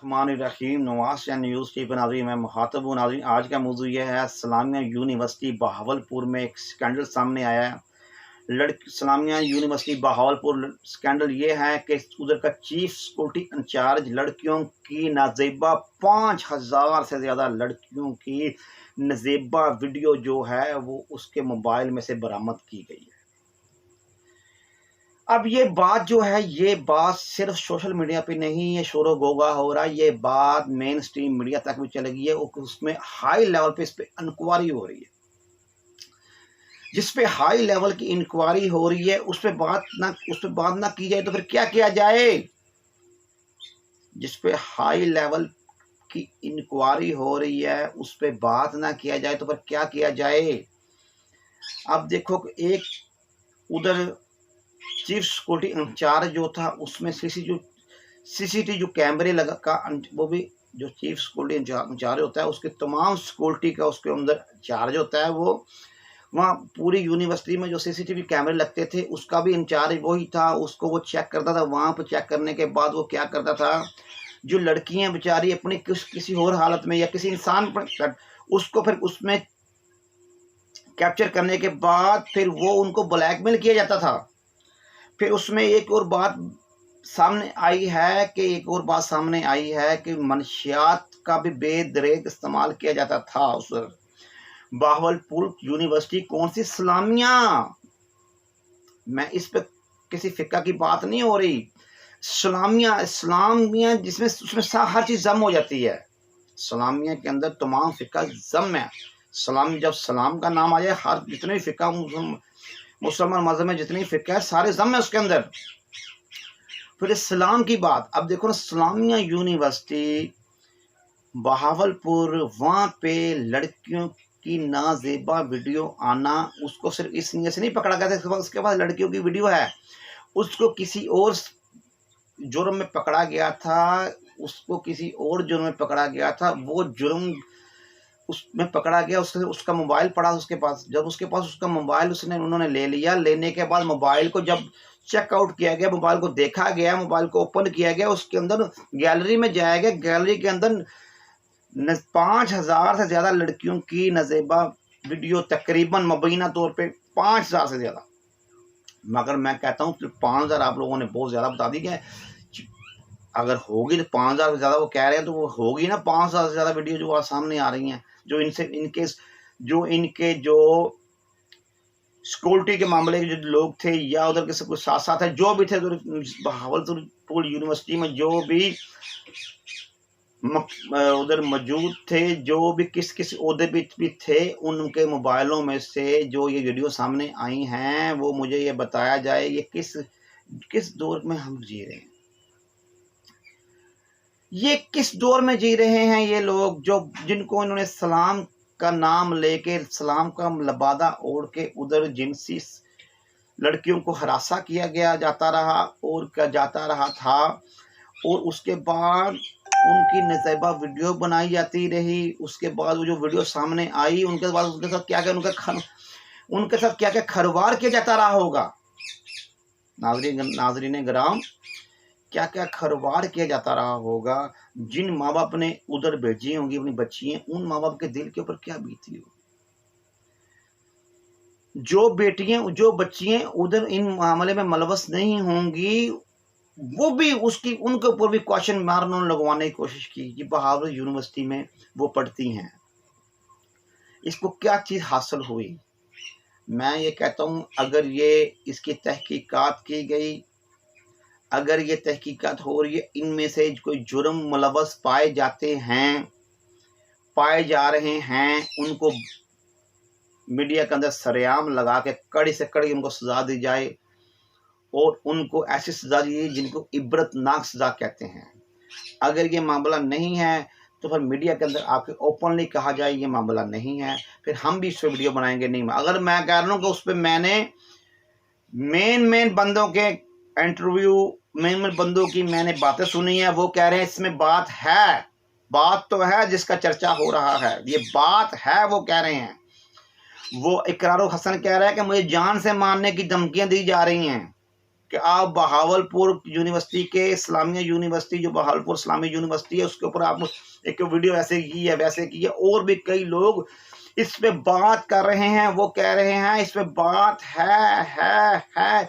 रहीम नवाज या news T पर नाज़रीन मैं मुखातब हूँ। नाज़रीन आज का मौजू ये है, इस्लामिया यूनिवर्सिटी बहावलपुर में एक स्कैंडल सामने आया है। इस्लामिया यूनिवर्सिटी बहावलपुर स्कैंडल ये है कि उधर का चीफ सिक्योरिटी इंचार्ज लड़कियों की नाजेबा 5000 से ज़्यादा लड़कियों की नाजेबा वीडियो जो है वो उसके मोबाइल में से बरामद की गई है। अब ये बात जो है, ये बात सिर्फ सोशल मीडिया पे नहीं ये शोर गोगा हो रहा है, ये बात मेन स्ट्रीम मीडिया तक भी चली गई है। उसमें हाई लेवल पे इस पे इंक्वायरी हो रही है। जिस पे हाई लेवल की इंक्वायरी हो रही है उस पे बात ना की जाए तो फिर क्या किया जाए। जिस पे हाई लेवल की इंक्वायरी हो रही है उस पे बात ना किया जाए तो फिर क्या किया जाए। अब देखो, एक उधर चीफ सिक्योरिटी इंचार्ज जो था उसमें सीसीटीवी जो कैमरे लगा का वो भी जो चीफ सिक्योरिटी इंचार्ज होता है उसके तमाम सिक्योरिटी का उसके अंदर चार्ज होता है। वो वहाँ पूरी यूनिवर्सिटी में जो सीसीटीवी कैमरे लगते थे उसका भी इंचार्ज वही था। उसको वो चेक करता था। वहाँ पर चेक करने के बाद वो क्या करता था, जो लड़कियां बेचारी अपनी किसी और हालत में या किसी इंसान पर उसको फिर उसमें कैप्चर करने के बाद फिर वो उनको ब्लैकमेल किया जाता था। फिर उसमें एक और बात सामने आई है कि मनशियात का भी बेदरेक इस्तेमाल किया जाता था। उस बहावलपुर यूनिवर्सिटी कौन सी इस्लामिया, मैं इस पे किसी फिक्का की बात नहीं हो रही, इस्लामिया जिसमें उसमें हर चीज़ जम हो जाती है। इस्लामिया के अंदर तमाम फिक्का जम है। सलाम, जब सलाम का नाम आ जाए हर जितने भी फिक्का मुसलमान मज़हब में जितनी फिक्र है सारे जम है उसके अंदर। फिर इस्लाम की बात, अब देखो ना, इस्लामिया यूनिवर्सिटी बहावलपुर, वहाँ पे लड़कियों की नाजेबा वीडियो आना, उसको सिर्फ इस नीयत से नहीं पकड़ा गया था उसके पास लड़कियों की वीडियो है, उसको किसी और जुर्म में पकड़ा गया था। वो जुर्म उसमें पकड़ा गया। उसका मोबाइल पड़ा उसके पास। जब उसके पास उसका मोबाइल उन्होंने ले लिया। लेने के बाद मोबाइल को जब चेकआउट किया गया, मोबाइल को देखा गया, मोबाइल को ओपन किया गया, उसके अंदर गैलरी में जाया गया। गैलरी के अंदर 5000 से ज़्यादा लड़कियों की नजेबा वीडियो, तकरीबन मुबैना तौर पे 5000 से ज़्यादा। मगर मैं कहता हूँ 5000 आप लोगों ने बहुत ज़्यादा बता दी कि अगर होगी तो 5000 से ज़्यादा वो कह रहे हैं तो वो होगी ना। 5000 से ज़्यादा वीडियो जो सामने आ रही हैं, जो इनके सिक्योरिटी के मामले के जो लोग थे या उधर के सब कुछ साथ साथ है जो भी थे बहावलपुर यूनिवर्सिटी में जो भी उधर मौजूद थे, जो भी किस ओहदे भी थे, उनके मोबाइलों में से जो ये वीडियो सामने आई हैं वो मुझे ये बताया जाए ये किस दौर में हम जी रहे हैं। ये किस दौर में जी रहे हैं ये लोग जिनको इन्होंने सलाम का नाम लेके, सलाम का लबादा ओढ़ के उधर जिनसी लड़कियों को हरासा किया जाता रहा था। और उसके बाद उनकी नज़ेबा वीडियो बनाई जाती रही। उसके बाद वो जो वीडियो सामने आई उनके बाद उनके साथ क्या क्या खरवार किया जाता रहा होगा। नाज़रीन गिराम, क्या क्या खरवार किया जाता रहा होगा। जिन माँ बाप ने उधर भेजी होंगी अपनी बच्चियां, उन माँ बाप के दिल के ऊपर क्या बीती हो। जो बच्चियां उधर इन मामले में मलवस नहीं होंगी, वो भी उनके ऊपर भी क्वेश्चन मार्क उन्होंने लगवाने की कोशिश की कि बहावलपुर यूनिवर्सिटी में वो पढ़ती हैं, इसको क्या चीज़ हासिल हुई। मैं ये कहता हूँ अगर ये इसकी तहकीकात की गई, अगर ये तहकीकात हो रही है, इनमें से कोई जुर्म मुलव्वस पाए जा रहे हैं, उनको मीडिया के अंदर सरेआम लगा के कड़ी से कड़ी उनको सजा दी जाए और उनको ऐसी सजा दी जाए जिनको इबरतनाक सजा कहते हैं। अगर ये मामला नहीं है तो फिर मीडिया के अंदर आके ओपनली कहा जाए ये मामला नहीं है, फिर हम भी इस पर वीडियो बनाएंगे नहीं। अगर मैं कह रहा हूँ कि उस पर मैंने मेन बंदों के इंटरव्यू, मेन बंदों की मैंने बातें सुनी है, वो कह रहे हैं इसमें बात तो है जिसका चर्चा हो रहा है, ये बात है। वो कह रहे हैं, वो इकरार हसन कह रहा है कि मुझे जान से मारने की धमकियां दी जा रही हैं। कि आप बहावलपुर यूनिवर्सिटी के इस्लामिया यूनिवर्सिटी, जो बहावलपुर इस्लामी यूनिवर्सिटी है, उसके ऊपर आप एक वीडियो ऐसे की है वैसे की है, और भी कई लोग इस पे बात कर रहे हैं, वो कह रहे हैं इस पे बात है।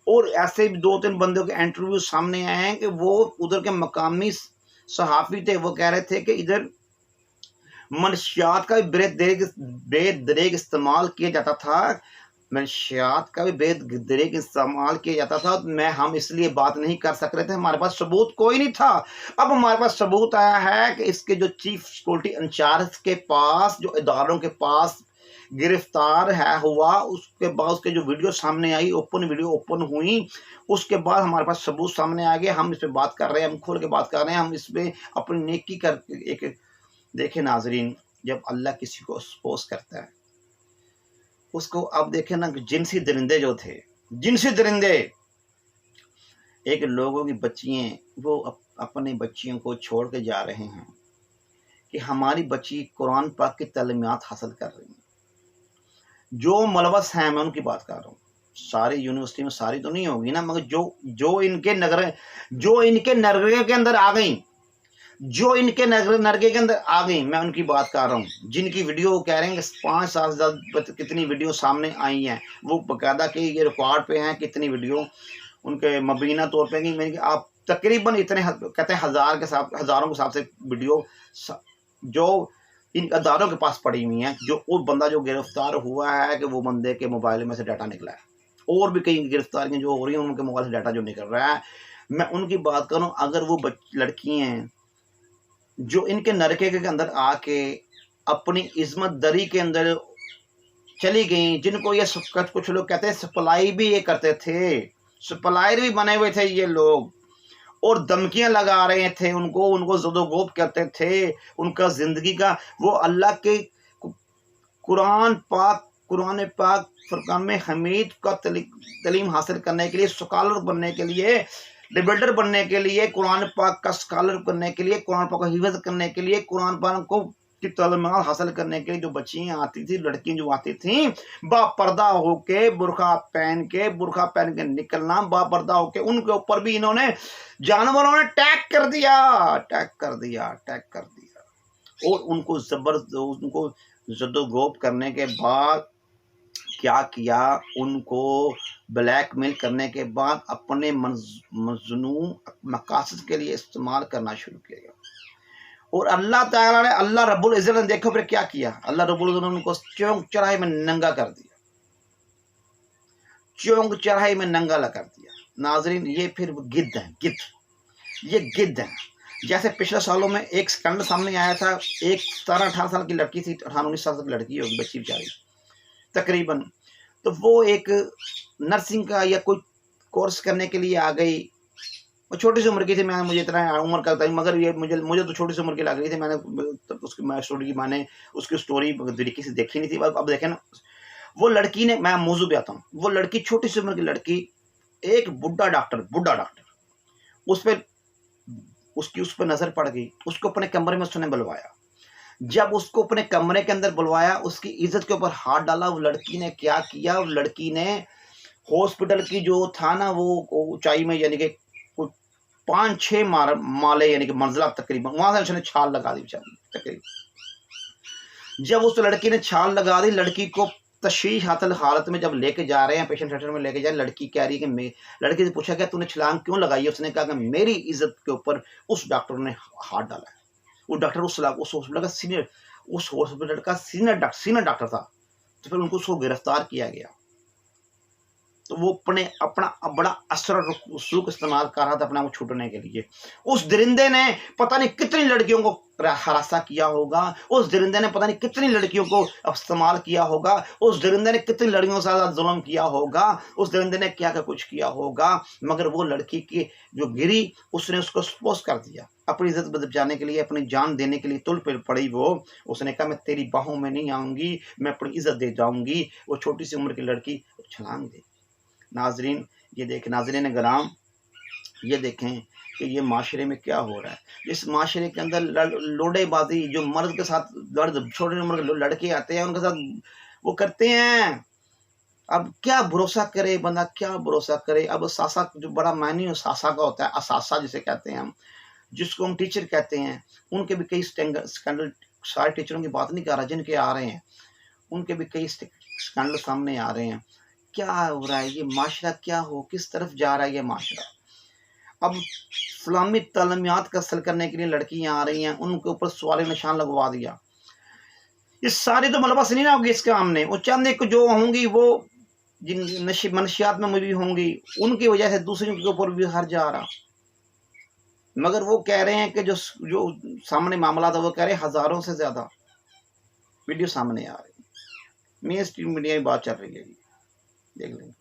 और ऐसे भी 2-3 बंदों के इंटरव्यू सामने आए हैं कि वो उधर के मकामी सहाफ़ी थे, वो कह रहे थे कि इधर मनशियात का भी बेदरेग इस्तेमाल किया जाता था, मनशियात का भी बेदरेग इस्तेमाल किया जाता था। हम इसलिए बात नहीं कर सक रहे थे, हमारे पास सबूत कोई नहीं था। अब हमारे पास सबूत आया है कि इसके जो चीफ सिक्योरिटी इंचार्ज के पास, जो इदारों के पास गिरफ्तार है हुआ, उसके बाद उसके जो वीडियो सामने आई, वीडियो ओपन हुई, उसके बाद हमारे पास सबूत सामने आ गए। हम इस पे बात कर रहे हैं, हम खोल के बात कर रहे हैं, हम इस पे अपनी नेकी कर एक देखे नाजरीन, जब अल्लाह किसी को एक्सपोज करता है उसको, आप देखें ना, जिनसी दरिंदे जो थे, जिनसी दरिंदे, एक लोगों की बच्चियां, वो अपने बच्चियों को छोड़ के जा रहे हैं कि हमारी बच्ची कुरान पाक की तालीमात हासिल कर रही हैं। जो मुलवस हैं, मैं उनकी बात कर रहा हूँ, सारी यूनिवर्सिटी में सारी तो नहीं होगी ना, मगर जो इनके नगरे के अंदर आ गई, जो इनके नरगे के अंदर आ गई, मैं उनकी बात कर रहा हूँ। जिनकी वीडियो कह रहे हैं 5 साल से ज़्यादा कितनी वीडियो सामने आई हैं, वो बकायदा कि ये रिकॉर्ड पे हैं कितनी वीडियो उनके मुबीना तौर पे कि आप तकरीबन इतने कहते हैं हज़ारों के हिसाब से वीडियो जो इन अदारों के पास पड़ी हुई हैं। जो वो बंदा जो गिरफ्तार हुआ है कि वो बंदे के मोबाइल में से डाटा निकला है, और भी कई गिरफ्तारियाँ जो हो रही हैं उनके मोबाइल से डाटा जो निकल रहा है, मैं उनकी बात करूँ। अगर वो लड़की हैं जो इनके नरके के अंदर आके अपनी इस्मत दरी के अंदर चली गई, जिनको ये कुछ लोग कहते हैं सप्लाई भी ये करते थे, सप्लायर भी बने हुए थे ये लोग, और धमकियां लगा रहे थे उनको ज़दोगोब करते थे, उनका ज़िंदगी का वो अल्लाह के कुरान पाक फुरकान हमीद का तलीम हासिल करने के लिए, स्कॉलर बनने के लिए, डिबेटर बनने के लिए, कुरान पाक का स्कॉलर बनने के लिए, कुरान पाक को हिफ्ज़ करने के लिए, कुरान पाक को की तालीमात हासिल करने के लिए जो बच्चियाँ आती थी, लड़कियाँ जो आती थी, बापर्दा होके बुरखा पहन के निकलना, बापर्दा होके, उनके ऊपर भी इन्होंने जानवरों ने अटैक कर दिया। और उनको उनको ज़दोगोब करने के बाद क्या किया, उनको ब्लैकमेल करने के बाद अपने मज़लूम मकासद के लिए इस्तेमाल करना शुरू किया। और अल्लाह ताला ने, अल्लाह रब्बुल इज़्ज़त ने देखो फिर क्या किया, अल्लाह रब्बुल इज़्ज़त ने उनको चौक चौराहे में नंगा कर दिया, चौक चौराहे में नंगा कर दिया। नाजरीन, ये फिर गिद्ध है, ये गिद्ध है। जैसे पिछले सालों में एक स्कैंडल सामने आया था, एक 17-18 साल की लड़की थी, 18-19 साल की लड़की होगी, बच्ची बेचारी तकरीबन, तो वो एक नर्सिंग का या कोई कोर्स करने के लिए आ गई। वो छोटी सी उम्र की थी, मुझे इतना उम्र का था, मगर ये मुझे तो छोटी सी उम्र की लग रही थी। मैंने उसकी स्टोरी तरीके से देखी नहीं थी। अब देखें ना, वो लड़की ने, मैं मौजू पे आता हूँ, वो लड़की, छोटी सी उम्र की लड़की, एक बुढ़ा डॉक्टर उस पर नजर पड़ गई, उसको अपने कमरे में उसने बुलवाया। जब उसको अपने कमरे के अंदर बुलवाया, उसकी इज्जत के ऊपर हाथ डाला। वो लड़की ने क्या किया, वो लड़की ने हॉस्पिटल की जो था ना, वो ऊंचाई में, यानी कि 5-6 माले, यानी कि मंजिला तकरीबन, वहां से उसने छाल लगा दी तकरीबन। जब उस लड़की ने छाल लगा दी, लड़की को तशवीश हालत में जब लेके जा रहे हैं, पेशेंट सेंटर में लेके जा रहे हैं, लड़की कह रही है कि लड़की से पूछा गया तूने छलांग क्यों लगाई? उसने कहा कि मेरी इज्जत के ऊपर उस डॉक्टर ने हाथ डाला है। वो डॉक्टर उस हॉस्पिटल का सीनियर डॉक्टर था। तो फिर उनको उसको गिरफ्तार किया गया। तो वो अपना बड़ा असर रसूख इस्तेमाल कर रहा था अपना वो छूटने के लिए। उस दरिंदे ने पता नहीं कितनी लड़कियों को हरासा किया होगा, उस दरिंदे ने पता नहीं कितनी लड़कियों को इस्तेमाल किया होगा, उस दरिंदे ने कितनी लड़कियों से ज़्यादा जुल्म किया होगा, उस दरिंदे ने क्या क्या कुछ किया होगा। मगर वो लड़की की जो गिरी, उसने उसको एक्सपोज कर दिया। अपनी इज्जत बचाने के लिए, अपनी जान देने के लिए तुल पर पड़ी वो। उसने कहा मैं तेरी बाहों में नहीं आऊँगी, मैं अपनी इज्जत दे जाऊँगी। वो छोटी सी उम्र की लड़की छलांग दे। नाजरीन, ये देखें, नाजरीन गराम, ये देखें कि ये माशरे में क्या हो रहा है। इस माशरे के अंदर लोडेबाजी, जो मर्द के साथ छोटी उम्र के लड़के आते हैं, उनके साथ वो करते हैं, अब क्या भरोसा करे बंदा, क्या भरोसा करे। अब सासा जो बड़ा मायने सासा का होता है, असासा जिसे कहते हैं हम, जिसको हम टीचर कहते हैं, उनके भी कई स्कैंडल, सारे टीचरों की बात नहीं कर रहा, जिनके आ रहे हैं उनके भी कई स्कैंडल सामने आ रहे हैं। क्या हो रहा है ये माशरा, क्या हो, किस तरफ जा रहा है ये माशरा। अब इस्लामी तालीमियात का असर करने के लिए लड़कियां आ रही हैं, उनके ऊपर सवाल निशान लगवा दिया। ये सारी तो मलबा से नहीं ना होगी इस काम ने, वो चंद एक जो होंगी वो जिन मनशियात में मुझे होंगी, उनकी वजह से दूसरों के ऊपर भी हर जा रहा। मगर वो कह रहे हैं कि जो जो सामने मामला था, वो कह रहे हैं हजारों से ज्यादा वीडियो सामने आ रही है। मेन स्ट्रीम मीडिया में बात चल रही है, देख लेंगे।